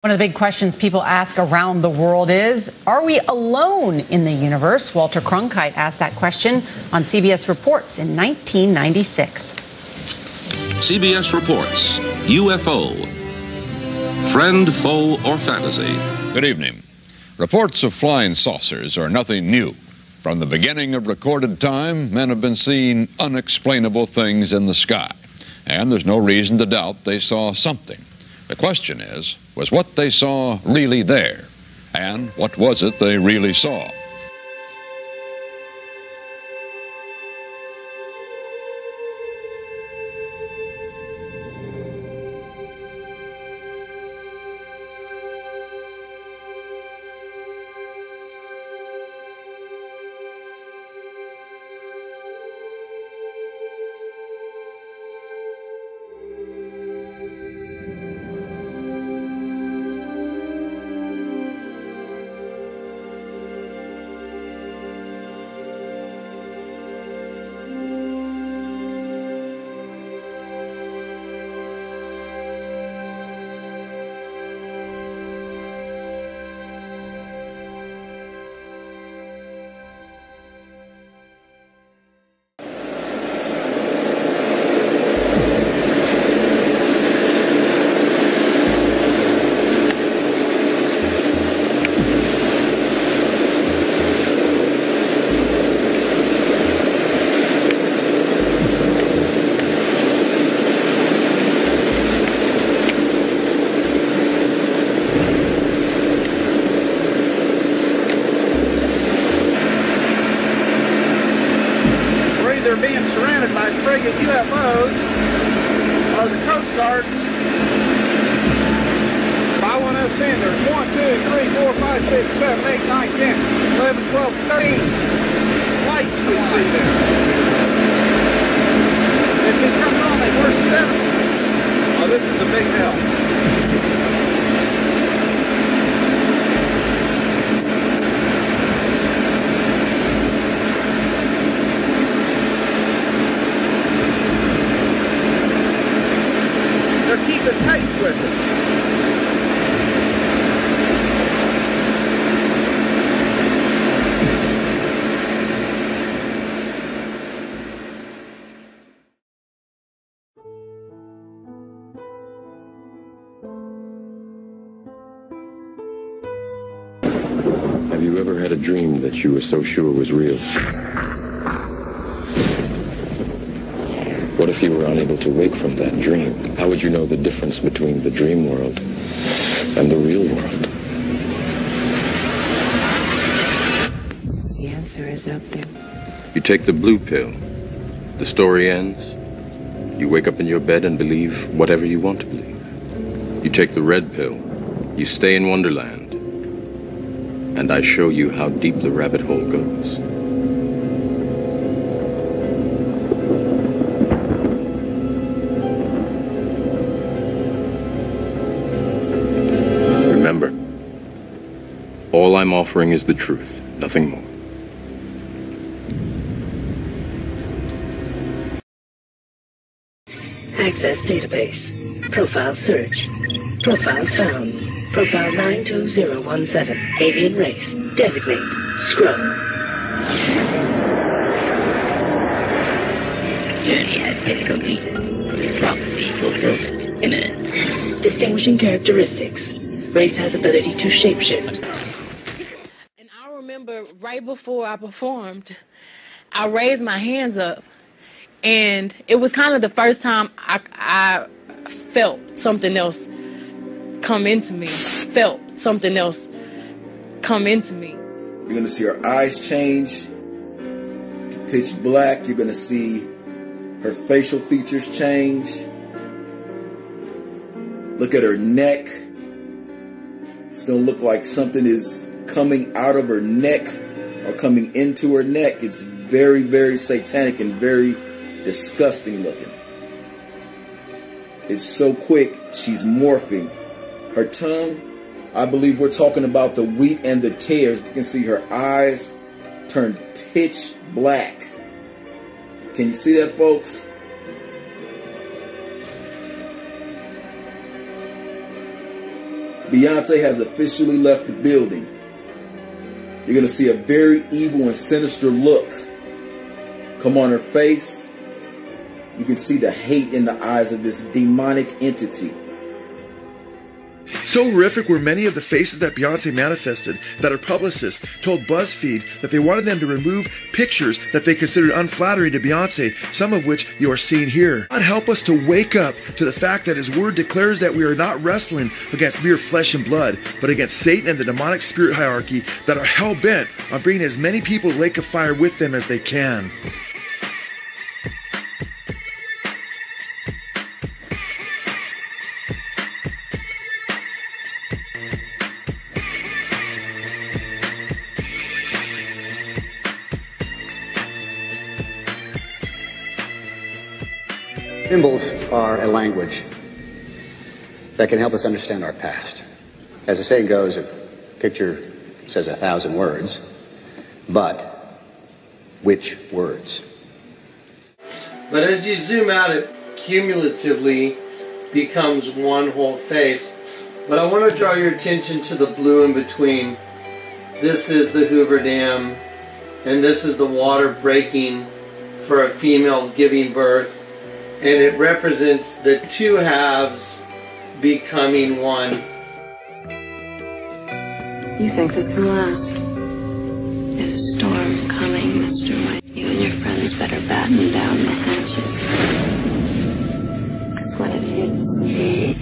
One of the big questions people ask around the world is, are we alone in the universe? Walter Cronkite asked that question on CBS Reports in 1996. CBS Reports, UFO. Friend, foe, or fantasy? Good evening. Reports of flying saucers are nothing new. From the beginning of recorded time, men have been seeing unexplainable things in the sky. And there's no reason to doubt they saw something. The question is, was what they saw really there? And what was it they really saw? Being surrounded by frigate UFOs or the Coast Guard. By one of us in, there's 1, 2, 3, 4, 5, 6, 7, 8, 9, 10, 11, 12, 13 lights we see there. If they come on, they were 7. Oh, this is a big help. Keeping pace with us. Have you ever had a dream that you were so sure was real? What if you were unable to wake from that dream? How would you know the difference between the dream world and the real world? The answer is out there. You take the blue pill. The story ends. You wake up in your bed and believe whatever you want to believe. You take the red pill. You stay in Wonderland. And I show you how deep the rabbit hole goes. Remember, all I'm offering is the truth, nothing more. Access database. Profile search. Profile found. Profile 92017. Alien race. Designate. Scrub. Journey has been completed. Prophecy fulfillment imminent. Distinguishing characteristics. Race has ability to shapeshift. And I remember right before I performed, I raised my hands up, and it was kind of the first time I felt something else come into me. Felt something else come into me. You're going to see her eyes change to pitch black. You're going to see her facial features change. Look at her neck. It's going to look like something is coming out of her neck or coming into her neck. It's very, very satanic and very disgusting looking. It's so quick, she's morphing. Her tongue, I believe we're talking about the wheat and the tares. You can see her eyes turn pitch black. Can you see that, folks? Beyonce has officially left the building. You're going to see a very evil and sinister look come on her face. You can see the hate in the eyes of this demonic entity. So horrific were many of the faces that Beyonce manifested that her publicist told BuzzFeed that they wanted them to remove pictures that they considered unflattering to Beyonce, some of which you are seeing here. God help us to wake up to the fact that His Word declares that we are not wrestling against mere flesh and blood, but against Satan and the demonic spirit hierarchy that are hell-bent on bringing as many people to the lake of fire with them as they can. Symbols are a language that can help us understand our past. As the saying goes, a picture says 1,000 words, but which words? But as you zoom out, it cumulatively becomes one whole face. But I want to draw your attention to the blue in between. This is the Hoover Dam, and this is the water breaking for a female giving birth. And it represents the two halves becoming one. You think this can last? There's a storm coming, Mr. White. You and your friends better batten down the hatches. Because when it hits,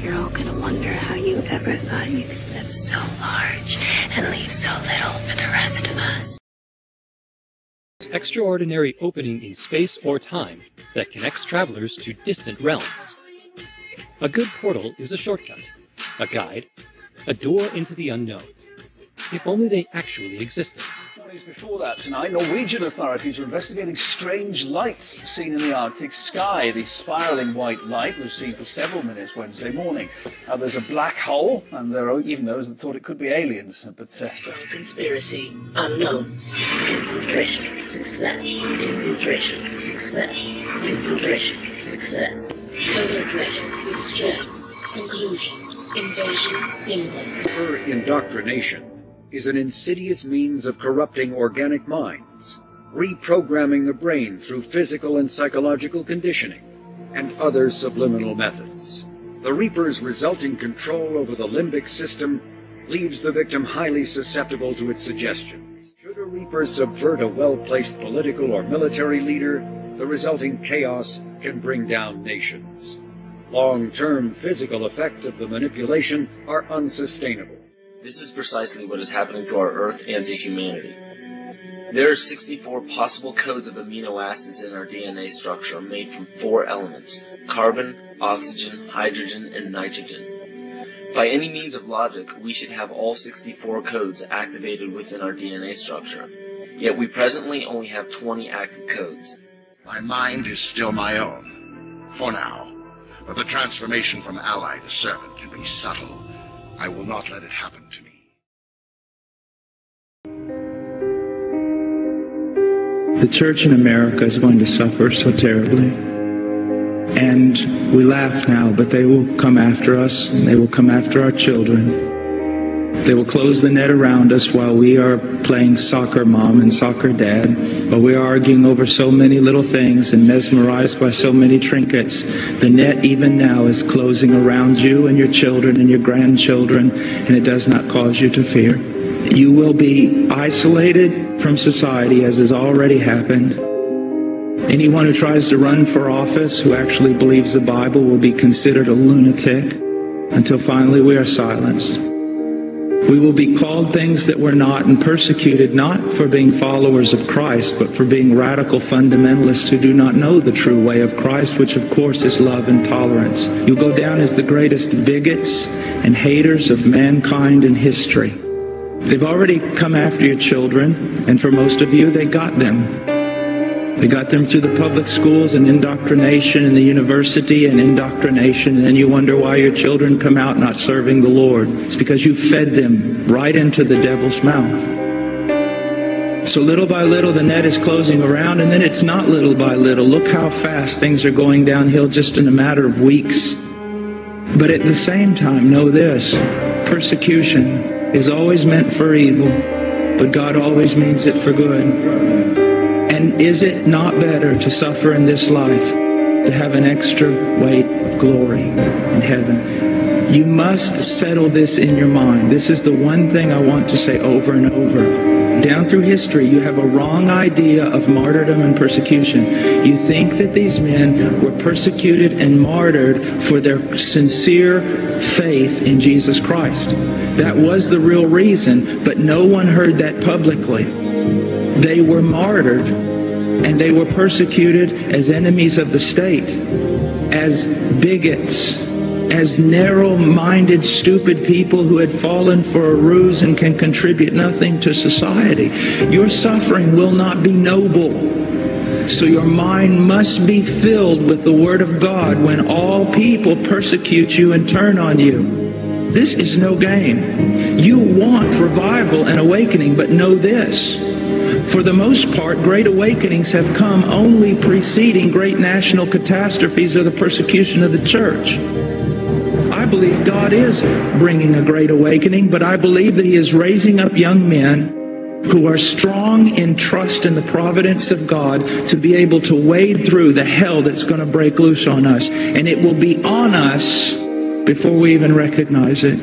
you're all gonna wonder how you ever thought you could live so large and leave so little for the rest of us. Extraordinary opening in space or time that connects travelers to distant realms. A good portal is a shortcut, a guide, a door into the unknown. If only they actually existed. Before that tonight, Norwegian authorities are investigating strange lights seen in the Arctic sky. The spiralling white light was seen for several minutes Wednesday morning. Now, there's a black hole, and there are even those that thought it could be aliens. But Conspiracy unknown. Infiltration success. Infiltration success. Infiltration success. Further infiltration with stress. Conclusion. Invasion imminent. Indoctrination is an insidious means of corrupting organic minds, reprogramming the brain through physical and psychological conditioning, and other subliminal methods. The Reaper's resulting control over the limbic system leaves the victim highly susceptible to its suggestions. Should a Reaper subvert a well-placed political or military leader, the resulting chaos can bring down nations. Long-term physical effects of the manipulation are unsustainable. This is precisely what is happening to our Earth and to humanity. There are 64 possible codes of amino acids in our DNA structure made from 4 elements: carbon, oxygen, hydrogen, and nitrogen. By any means of logic, we should have all 64 codes activated within our DNA structure. Yet we presently only have 20 active codes. My mind is still my own, for now. But the transformation from ally to servant can be subtle. I will not let it happen to me. The church in America is going to suffer so terribly. And we laugh now, but they will come after us, and they will come after our children. They will close the net around us while we are playing soccer mom and soccer dad, while we are arguing over so many little things and mesmerized by so many trinkets. The net even now is closing around you and your children and your grandchildren, and it does not cause you to fear. You will be isolated from society, as has already happened. Anyone who tries to run for office who actually believes the Bible will be considered a lunatic until finally we are silenced. We will be called things that we're not and persecuted not for being followers of Christ, but for being radical fundamentalists who do not know the true way of Christ, which of course is love and tolerance. You'll go down as the greatest bigots and haters of mankind in history. They've already come after your children, and for most of you, they got them. They got them through the public schools and indoctrination and the university and indoctrination, and then you wonder why your children come out not serving the Lord. It's because you fed them right into the devil's mouth. So little by little the net is closing around, and then it's not little by little. Look how fast things are going downhill just in a matter of weeks. But at the same time, know this: persecution is always meant for evil, but God always means it for good. And is it not better to suffer in this life to have an extra weight of glory in heaven? You must settle this in your mind. This is the one thing I want to say over and over. Down through history, you have a wrong idea of martyrdom and persecution. You think that these men were persecuted and martyred for their sincere faith in Jesus Christ. That was the real reason, but no one heard that publicly. They were martyred, and they were persecuted as enemies of the state, as bigots, as narrow-minded, stupid people who had fallen for a ruse and can contribute nothing to society. Your suffering will not be noble. So your mind must be filled with the Word of God when all people persecute you and turn on you. This is no game. You want revival and awakening, but know this. For the most part, great awakenings have come only preceding great national catastrophes or the persecution of the church. I believe God is bringing a great awakening, but I believe that He is raising up young men who are strong in trust in the providence of God to be able to wade through the hell that's going to break loose on us. And it will be on us before we even recognize it.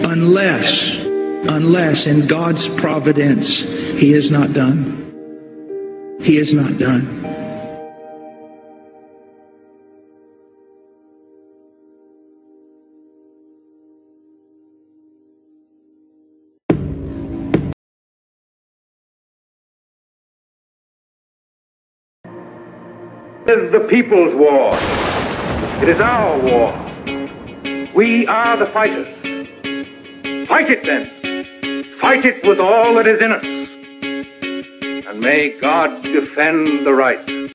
Unless in God's providence, He is not done. He is not done. It is the people's war. It is our war. We are the fighters. Fight it then. Fight it with all that is in us. And may God defend the right.